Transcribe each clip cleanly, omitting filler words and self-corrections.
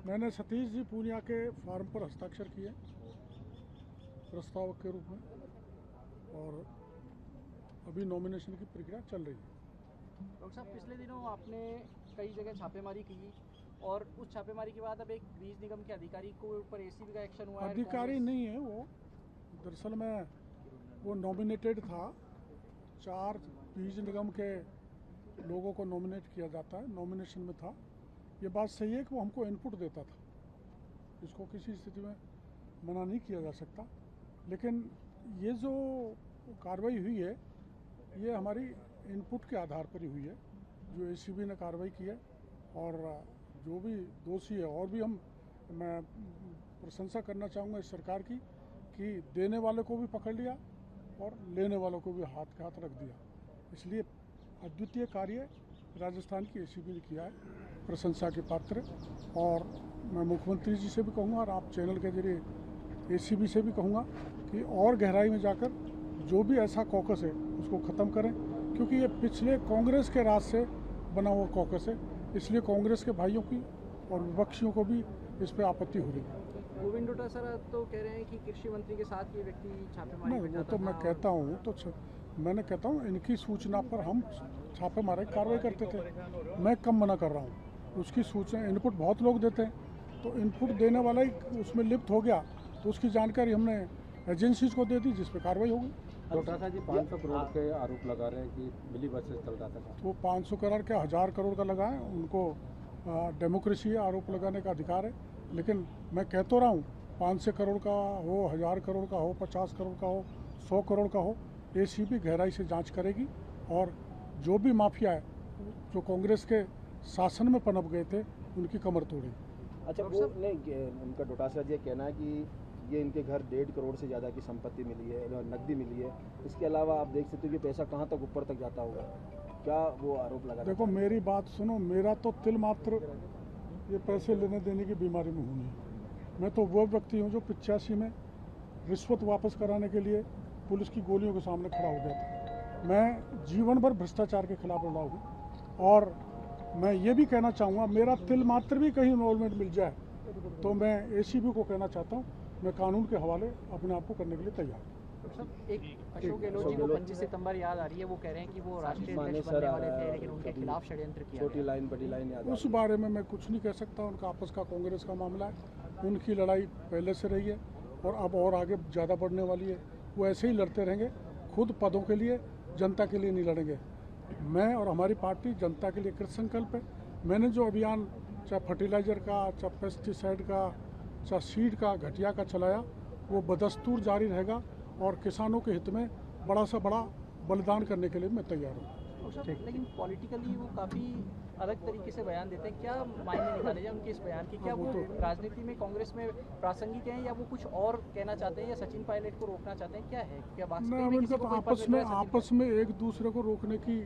मैंने सतीश जी पूनिया के फॉर्म पर हस्ताक्षर किए प्रस्तावक के रूप में, और अभी नॉमिनेशन की प्रक्रिया चल रही है। डॉक्टर साहब, पिछले दिनों आपने कई जगह छापेमारी की और उस छापेमारी के बाद अब एक बीज निगम के अधिकारी को ऊपर एसीबी का एक्शन हुआ है। अधिकारी नहीं है वो, दरअसल में वो नॉमिनेटेड था। 4 बीज निगम के लोगों को नॉमिनेट किया जाता है, नॉमिनेशन में था। ये बात सही है कि वो हमको इनपुट देता था, इसको किसी स्थिति में मना नहीं किया जा सकता। लेकिन ये जो कार्रवाई हुई है ये हमारी इनपुट के आधार पर ही हुई है, जो एसीबी ने कार्रवाई की है। और जो भी दोषी है, और भी मैं प्रशंसा करना चाहूँगा इस सरकार की कि देने वाले को भी पकड़ लिया और लेने वालों को भी हाथ के हाथ रख दिया। इसलिए अद्वितीय कार्य राजस्थान की एसीबी ने किया है, प्रशंसा के पात्र। और मैं मुख्यमंत्री जी से भी कहूँगा और आप चैनल के जरिए एसीबी से भी कहूँगा कि और गहराई में जाकर जो भी ऐसा कॉकस है उसको ख़त्म करें, क्योंकि ये पिछले कांग्रेस के राज से बना हुआ कॉकस है। इसलिए कांग्रेस के भाइयों की और विपक्षियों को भी इस पर आपत्ति हो रही है। गोविंद डोटासरा तो कह रहे हैं कि कृषि मंत्री के साथ ये व्यक्ति छापेमारी में वो जाता तो मैं कहता हूँ, तो मैंने कहता हूँ इनकी सूचना पर हम छापे मारे कार्रवाई करते थे। मैं कम मना कर रहा हूँ, उसकी सूचना इनपुट बहुत लोग देते हैं, तो इनपुट देने वाला ही उसमें लिप्त हो गया तो उसकी जानकारी हमने एजेंसीज को दे दी, जिस पर कार्रवाई होगी। डॉक्टर जी 500 करोड़ के आरोप लगा रहे हैं कि मिली बसेस चल रहा था। तो 500 करोड़ क्या 1000 करोड़ का लगाएं, उनको डेमोक्रेसी है, आरोप लगाने का अधिकार है। लेकिन मैं कह तो रहा हूँ 500 करोड़ का हो, 1000 करोड़ का हो, 50 करोड़ का हो, 100 करोड़ का हो, एसीबी गहराई से जांच करेगी और जो भी माफिया है जो कांग्रेस के शासन में पनप गए थे उनकी कमर तोड़ेगी। अच्छा, वो नहीं, उनका डोटासरा जी कहना है कि ये इनके घर 1.5 करोड़ से ज़्यादा की संपत्ति मिली है, नकदी मिली है। इसके अलावा आप देख सकते हो कि पैसा कहाँ तक ऊपर तक जाता होगा, क्या वो आरोप लगा? देखो मेरी बात सुनो, मेरा तो तिल मात्र ये पैसे लेने देने की बीमारी में हूँ नहीं। मैं तो वो व्यक्ति हूँ जो 85 में रिश्वत वापस कराने के लिए पुलिस की गोलियों के सामने खड़ा हो गया था। मैं जीवन भर भ्रष्टाचार के खिलाफ लड़ा हूँ और मैं ये भी कहना चाहूँगा, मेरा तिल मात्र भी कहीं इन्वॉल्वमेंट मिल जाए तो मैं एसीबी को कहना चाहता हूँ, मैं कानून के हवाले अपने आप को करने के लिए तैयार हूँ। एक अशोक गहलोत जी को 25 सितंबर याद आ रही है, वो कह रहे हैं कि वो राष्ट्रीय अध्यक्ष बनने वाले थे लेकिन उनके खिलाफ षड्यंत्र किया छोटी लाइन बड़ी लाइन याद। उस बारे में मैं कुछ नहीं कह सकता, उनका आपस का कांग्रेस का मामला है, उनकी लड़ाई पहले से रही है और अब और आगे ज़्यादा बढ़ने वाली है। वो ऐसे ही लड़ते रहेंगे, खुद पदों के लिए, जनता के लिए नहीं लड़ेंगे। मैं और हमारी पार्टी जनता के लिए कृत संकल्प है। मैंने जो अभियान चाहे फर्टिलाइज़र का, चाहे पेस्टिसाइड का, चाहे सीड का, घटिया का चलाया, वो बदस्तूर जारी रहेगा और किसानों के हित में बड़ा सा बड़ा बलिदान करने के लिए मैं तैयार हूँ। लेकिन पॉलिटिकली वो काफ़ी अलग तरीके से बयान देते हैं, क्या मायने निकाले जाए उनके इस बयान की? क्या वो राजनीति में कांग्रेस में प्रासंगिक हैं या वो कुछ और कहना चाहते हैं या सचिन पायलट को रोकना चाहते हैं? क्या है, क्या वास्तव में आपस में एक दूसरे को रोकने की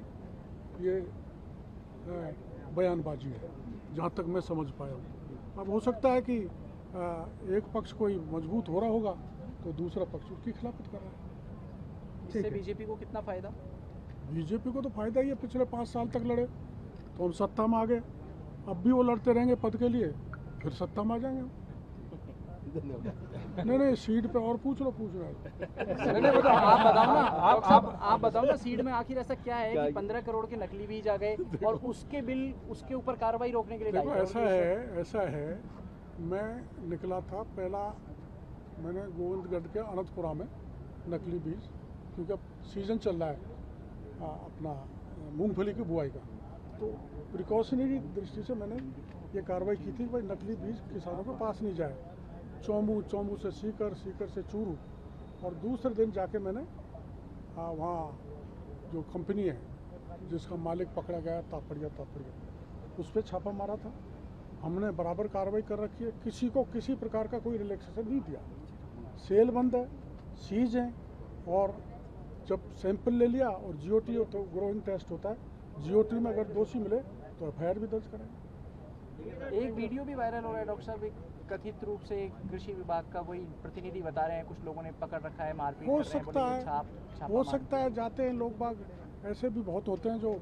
ये बयानबाजी है, जहाँ तक मैं समझ पाया हूँ। अब हो सकता है कि एक पक्ष कोई मजबूत हो रहा होगा तो दूसरा पक्ष उसकी खिलाफत कर रहा है। इससे बीजेपी को कितना फायदा? बीजेपी को तो फायदा ही है, पिछले 5 साल तक लड़े तो हम सत्ता में आ गए, अब भी वो लड़ते रहेंगे पद के लिए, फिर सत्ता में आ जाएंगे। नहीं सीट पे और पूछ लो, पूछ रहा है। आप बताओ ना सीट में आखिर ऐसा क्या है कि 15 करोड़ के नकली बीज आ गए और उसके बिल, उसके ऊपर कार्रवाई रोकने के लिए? देखो ऐसा है, मैं निकला था पहला, मैंने गोविंदगढ़ के अनंतपुरा में नकली बीज, क्योंकि अब सीजन चल रहा है अपना मूंगफली की बुआई का, तो प्रिकॉशनरी दृष्टि से मैंने ये कार्रवाई की थी कि भाई नकली बीज किसानों के पास नहीं जाए। चौमू से सीकर से चूरू, और दूसरे दिन जाके मैंने वहाँ जो कंपनी है जिसका मालिक पकड़ा गया तापड़िया उस पर छापा मारा था। हमने बराबर कार्रवाई कर रखी है, किसी को किसी प्रकार का कोई रिलैक्सेशन नहीं दिया। सेल बंद है, सीज है, और जब सैंपल ले लिया और जीओटी तो ग्रोइंग टेस्ट होता है, जीओटी में अगर दोषी मिले तो एफआईआर भी दर्ज करेंगे। एक वीडियो भी वायरल हो रहा है डॉक्टर साहब, एक कथित रूप से कृषि विभाग का कोई प्रतिनिधि बता रहे हैं कुछ लोगों ने पकड़ रखा है, मारपीट हो कर रहे हैं, हो सकता है जाते हैं लोग बाग, ऐसे भी बहुत होते हैं जो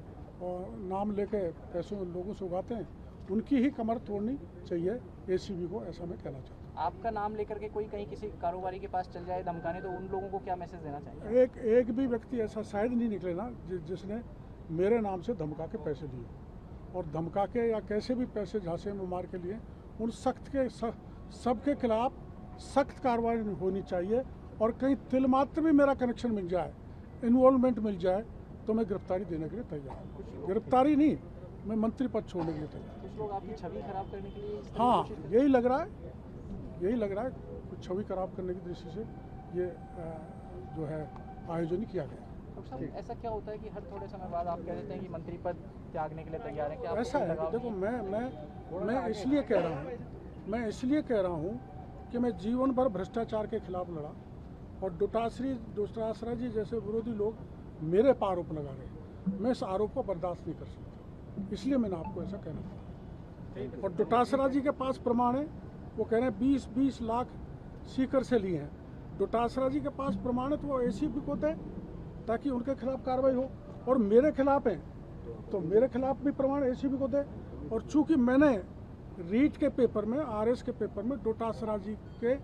नाम लेके पैसों लोगों से उगाते हैं उनकी ही कमर तोड़नी चाहिए एसीबी को, ऐसा मैं कहना चाहता हूँ। आपका नाम लेकर के कोई कहीं किसी कारोबारी के पास चल जाए धमकाने, तो उन लोगों को क्या मैसेज देना चाहिए? एक भी व्यक्ति ऐसा शायद नहीं निकले ना जिसने मेरे नाम से धमका के पैसे लिए, और धमका के या कैसे भी पैसे झांसे में मार के लिए, उन सबके खिलाफ सख्त कार्रवाई होनी चाहिए। और कहीं तिल मात्र भी मेरा कनेक्शन मिल जाए, इन्वॉल्वमेंट मिल जाए, तो मैं गिरफ्तारी देने के लिए तैयार हूँ। गिरफ्तारी नहीं, मैं मंत्री पद छोड़ने के लिए तैयार हूँ। कुछ लोग आपकी छवि खराब करने के लिए हाँ, यही लग रहा है कुछ छवि खराब करने की दृष्टि से ये जो है आयोजन किया गया। डॉक्टर साहब, ऐसा क्या होता है कि हर थोड़े समय बाद आप कह देते हैं कि मंत्री पद त्यागने के लिए तैयार हैं? क्या ऐसा है, देखो मैं इसलिए कह रहा हूँ कि मैं जीवन भर भ्रष्टाचार के खिलाफ लड़ा, और डोटासरा जी जैसे विरोधी लोग मेरे पर आरोप लगा रहे हैं। मैं इस आरोप को बर्दाश्त नहीं कर सकता, इसलिए मैंने आपको ऐसा कहना था। और डोटासरा जी के पास प्रमाण है, वो कह रहे हैं 20-20 लाख सीकर से लिए हैं। डोटासरा जी के पास प्रमाण है तो वो एसीबी को दे, ताकि उनके खिलाफ कार्रवाई हो। और मेरे खिलाफ है तो मेरे खिलाफ भी प्रमाण एसीबी को दे। और चूंकि मैंने रीट के पेपर में, आरएस के पेपर में डोटासरा जी के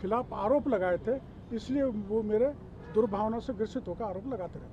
खिलाफ आरोप लगाए थे, इसलिए वो मेरे दुर्भावना से ग्रसित होकर आरोप लगाते रहे।